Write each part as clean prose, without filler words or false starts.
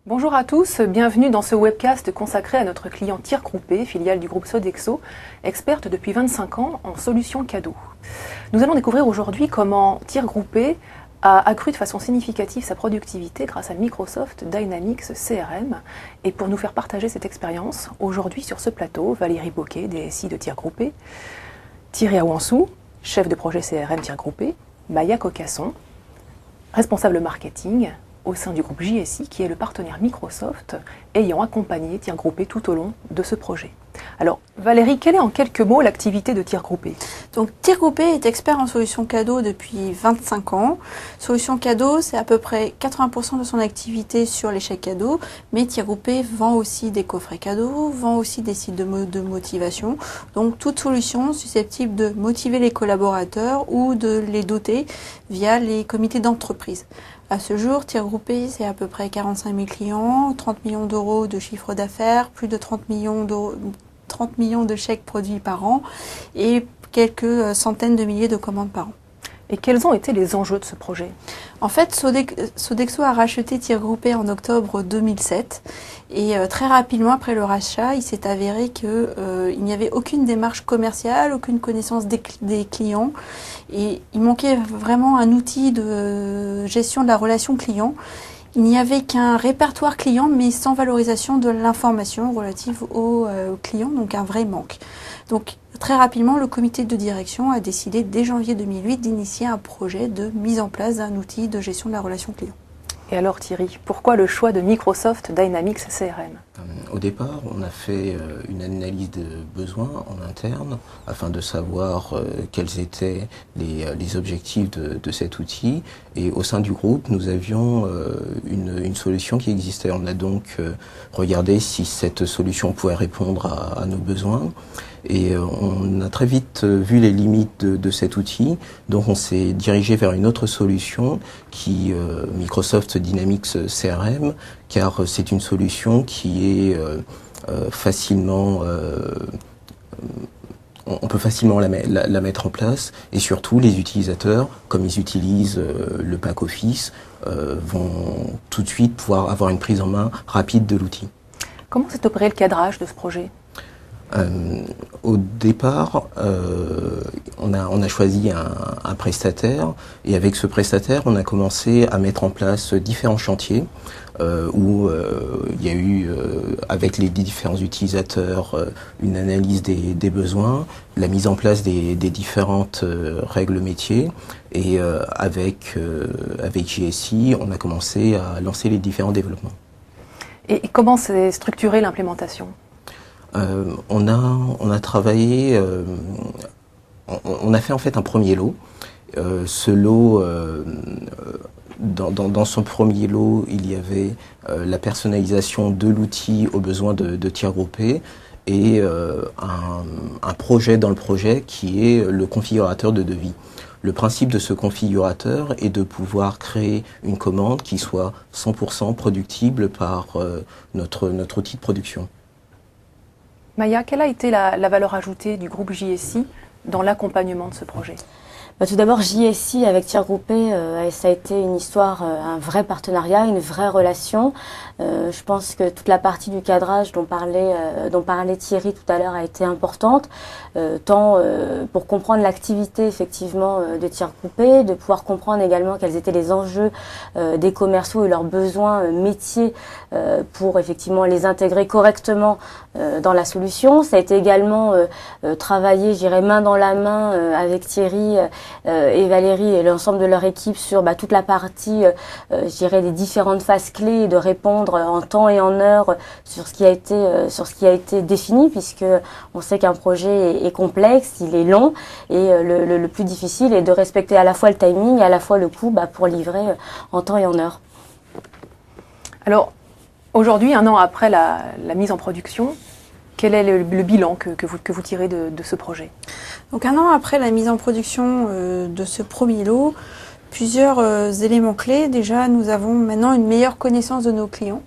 Bonjour à tous, bienvenue dans ce webcast consacré à notre client Tir Groupé, filiale du groupe Sodexo, experte depuis 25 ans en solutions cadeaux. Nous allons découvrir aujourd'hui comment Tir Groupé a accru de façon significative sa productivité grâce à Microsoft Dynamics CRM. Et pour nous faire partager cette expérience, aujourd'hui sur ce plateau, Valérie Boquet, DSI de Tir Groupé, Thierry Awansou, chef de projet CRM Tir Groupé, Maya Cocasson, responsable marketing au sein du groupe JSI, qui est le partenaire Microsoft ayant accompagné Tir Groupé tout au long de ce projet. Alors Valérie, quelle est en quelques mots l'activité de Tir Groupé ? Donc Tir Groupé est expert en solutions cadeaux depuis 25 ans. Solutions cadeaux, c'est à peu près 80% de son activité sur les chèques cadeaux, mais Tir Groupé vend aussi des coffrets cadeaux, vend aussi des sites de motivation. Donc toute solution susceptible de motiver les collaborateurs ou de les doter via les comités d'entreprise. À ce jour, Tir Groupé, c'est à peu près 45 000 clients, 30 millions d'euros de chiffre d'affaires, plus de 30 millions de chèques produits par an et quelques centaines de milliers de commandes par an. Et quels ont été les enjeux de ce projet ? En fait, Sodexo a racheté Tir Groupé en octobre 2007 et très rapidement après le rachat, il s'est avéré qu'il n'y avait aucune démarche commerciale, aucune connaissance des clients et il manquait vraiment un outil de gestion de la relation client. Il n'y avait qu'un répertoire client mais sans valorisation de l'information relative aux clients, donc un vrai manque. Donc très rapidement, le comité de direction a décidé dès janvier 2008 d'initier un projet de mise en place d'un outil de gestion de la relation client. Et alors Thierry, pourquoi le choix de Microsoft Dynamics CRM ? Au départ, on a fait une analyse de besoins en interne afin de savoir quels étaient les objectifs de cet outil. Et au sein du groupe, nous avions une solution qui existait. On a donc regardé si cette solution pouvait répondre à nos besoins. Et on a très vite vu les limites de cet outil, donc on s'est dirigé vers une autre solution qui Microsoft Dynamics CRM, car c'est une solution qui est facilement, on peut facilement la mettre en place, et surtout les utilisateurs, comme ils utilisent le pack Office, vont tout de suite pouvoir avoir une prise en main rapide de l'outil. Comment s'est opéré le cadrage de ce projet ? Au départ, on a choisi un prestataire et avec ce prestataire, on a commencé à mettre en place différents chantiers où il y a eu, avec les différents utilisateurs, une analyse des besoins, la mise en place des différentes règles métiers et avec JSI, on a commencé à lancer les différents développements. Et comment s'est structurée l'implémentation ? On a travaillé, on a fait en fait un premier lot. Ce lot, dans son premier lot, il y avait la personnalisation de l'outil aux besoins de Tir Groupé et un projet dans le projet qui est le configurateur de devis. Le principe de ce configurateur est de pouvoir créer une commande qui soit 100% productible par notre outil de production. Maya, quelle a été la valeur ajoutée du groupe JSI dans l'accompagnement de ce projet ? Tout d'abord, JSI avec Tir Groupé, ça a été une histoire, un vrai partenariat, une vraie relation. Je pense que toute la partie du cadrage dont parlait Thierry tout à l'heure a été importante, tant pour comprendre l'activité effectivement de Tir Groupé, de pouvoir comprendre également quels étaient les enjeux des commerciaux et leurs besoins métiers pour effectivement les intégrer correctement dans la solution. Ça a été également travaillé, je dirais, main dans la main avec Thierry et Valérie et l'ensemble de leur équipe sur toute la partie, je dirais, des différentes phases clés et de répondre en temps et en heure sur ce qui a été défini, puisque on sait qu'un projet est complexe, il est long et le plus difficile est de respecter à la fois le timing et à la fois le coût pour livrer en temps et en heure. Alors aujourd'hui, un an après la mise en production, quel est le bilan que vous tirez de ce projet ? Donc un an après la mise en production de ce premier lot, plusieurs éléments clés. Déjà, nous avons maintenant une meilleure connaissance de nos clients,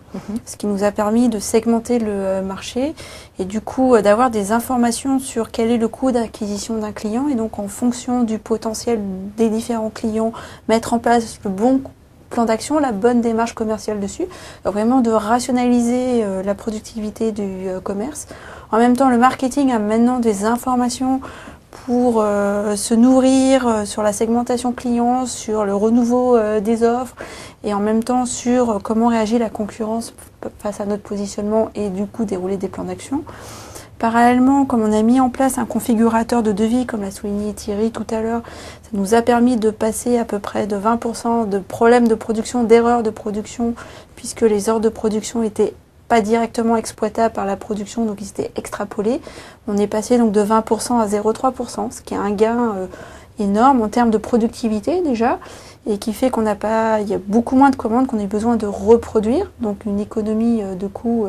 ce qui nous a permis de segmenter le marché et du coup d'avoir des informations sur quel est le coût d'acquisition d'un client et donc en fonction du potentiel des différents clients, mettre en place le bon plan d'action, la bonne démarche commerciale dessus. Donc vraiment de rationaliser la productivité du commerce. En même temps, le marketing a maintenant des informations pour se nourrir sur la segmentation client, sur le renouveau des offres et en même temps sur comment réagit la concurrence face à notre positionnement et du coup dérouler des plans d'action. Parallèlement, comme on a mis en place un configurateur de devis, comme l'a souligné Thierry tout à l'heure, ça nous a permis de passer à peu près de 20% de problèmes de production, d'erreurs de production, puisque les heures de production étaient pas directement exploitables par la production, donc ils étaient extrapolés. On est passé donc de 20% à 0,3%, ce qui est un gain énorme en termes de productivité déjà, et qui fait il y a beaucoup moins de commandes qu'on a besoin de reproduire, donc une économie de coûts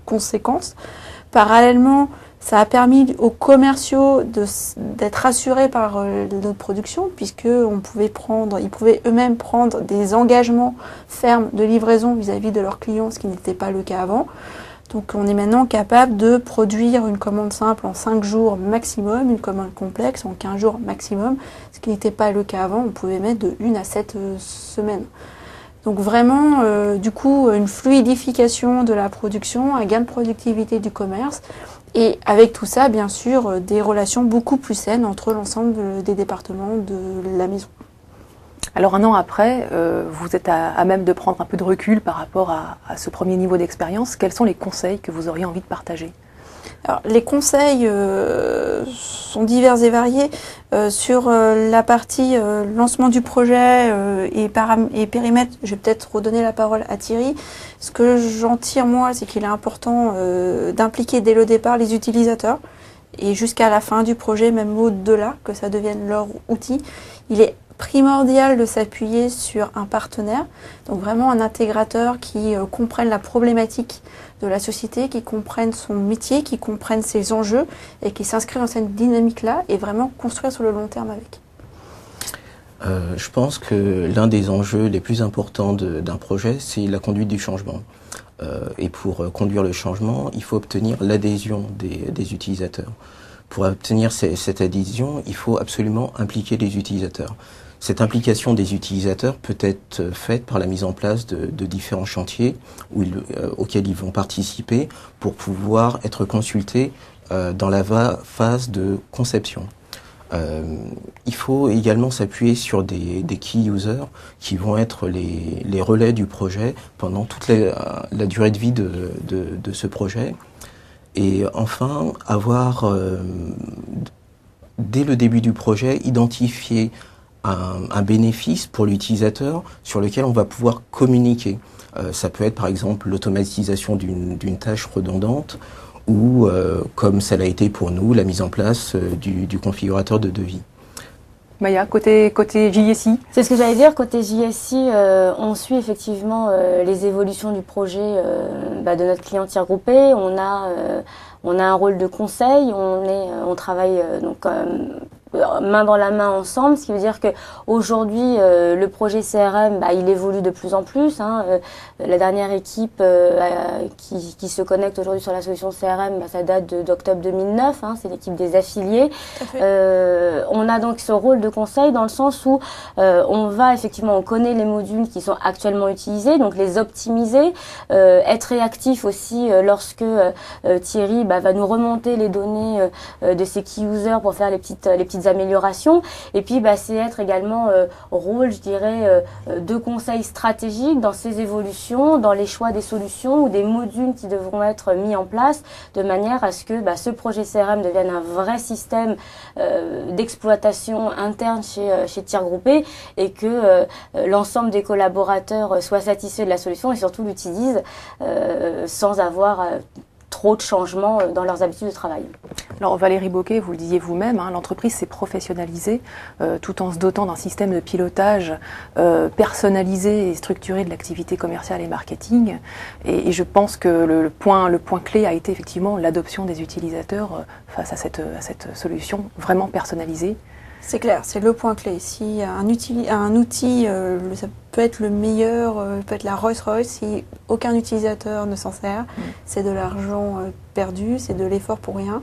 conséquence. Parallèlement, ça a permis aux commerciaux d'être assurés par notre production, puisqu'ils pouvaient eux-mêmes prendre des engagements fermes de livraison vis-à-vis de leurs clients, ce qui n'était pas le cas avant. Donc on est maintenant capable de produire une commande simple en 5 jours maximum, une commande complexe en 15 jours maximum, ce qui n'était pas le cas avant, on pouvait mettre de 1 à 7 semaines. Donc vraiment, du coup, une fluidification de la production, un gain de productivité du commerce et avec tout ça, bien sûr, des relations beaucoup plus saines entre l'ensemble des départements de la maison. Alors 1 an après, vous êtes à même de prendre un peu de recul par rapport à ce premier niveau d'expérience. Quels sont les conseils que vous auriez envie de partager ? Alors, les conseils sont divers et variés. Sur la partie lancement du projet et périmètre, je vais peut-être redonner la parole à Thierry. Ce que j'en tire, moi, c'est qu'il est important d'impliquer dès le départ les utilisateurs et jusqu'à la fin du projet, même au-delà, que ça devienne leur outil. Il est primordial de s'appuyer sur un partenaire, donc vraiment un intégrateur qui comprenne la problématique de la société, qui comprenne son métier, qui comprenne ses enjeux et qui s'inscrit dans cette dynamique-là et vraiment construire sur le long terme avec. Je pense que l'un des enjeux les plus importants d'un projet, c'est la conduite du changement. Et pour conduire le changement, il faut obtenir l'adhésion des utilisateurs. Pour obtenir cette adhésion, il faut absolument impliquer les utilisateurs. Cette implication des utilisateurs peut être faite par la mise en place de différents chantiers auxquels ils vont participer pour pouvoir être consultés dans la phase de conception. Il faut également s'appuyer sur des key users qui vont être les relais du projet pendant toute la durée de vie de ce projet. Et enfin, avoir, dès le début du projet, identifié un bénéfice pour l'utilisateur sur lequel on va pouvoir communiquer. Ça peut être par exemple l'automatisation d'une tâche redondante ou, comme ça l'a été pour nous, la mise en place du configurateur de devis. Maya, côté JSI ? C'est ce que j'allais dire, côté JSI, on suit effectivement les évolutions du projet de notre client tiers groupé. On a un rôle de conseil, on travaille donc main dans la main ensemble, ce qui veut dire que aujourd'hui le projet CRM il évolue de plus en plus. La dernière équipe qui se connecte aujourd'hui sur la solution CRM, ça date d'octobre 2009, c'est l'équipe des affiliés. On a donc ce rôle de conseil dans le sens où on connaît les modules qui sont actuellement utilisés, donc les optimiser, être réactif aussi lorsque Thierry va nous remonter les données de ses key users pour faire les petites améliorations, et puis c'est être également rôle, je dirais, de conseil stratégique dans ces évolutions, dans les choix des solutions ou des modules qui devront être mis en place, de manière à ce que ce projet CRM devienne un vrai système d'exploitation interne chez Tiers Groupé et que l'ensemble des collaborateurs soient satisfaits de la solution et surtout l'utilisent sans avoir trop de changements dans leurs habitudes de travail. Alors Valérie Bocquet, vous le disiez vous-même, l'entreprise s'est professionnalisée tout en se dotant d'un système de pilotage personnalisé et structuré de l'activité commerciale et marketing. Et je pense que le point clé a été effectivement l'adoption des utilisateurs face à cette solution vraiment personnalisée. C'est clair, c'est le point clé. Si un outil, ça peut être le meilleur, peut être la Rolls-Royce, si aucun utilisateur ne s'en sert, c'est de l'argent perdu, c'est de l'effort pour rien,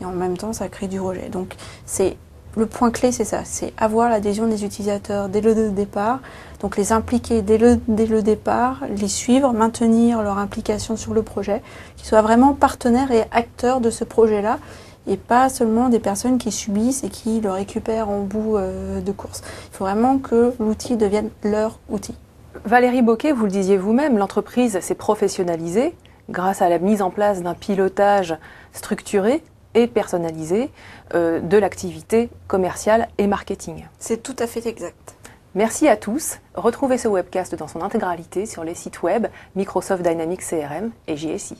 et en même temps, ça crée du rejet. Donc, c'est le point clé, c'est ça, c'est avoir l'adhésion des utilisateurs dès le départ, donc les impliquer dès le départ, les suivre, maintenir leur implication sur le projet, qu'ils soient vraiment partenaires et acteurs de ce projet-là, et pas seulement des personnes qui subissent et qui le récupèrent en bout de course. Il faut vraiment que l'outil devienne leur outil. Valérie Bocquet, vous le disiez vous-même, l'entreprise s'est professionnalisée grâce à la mise en place d'un pilotage structuré et personnalisé de l'activité commerciale et marketing. C'est tout à fait exact. Merci à tous. Retrouvez ce webcast dans son intégralité sur les sites web Microsoft Dynamics CRM et JSI.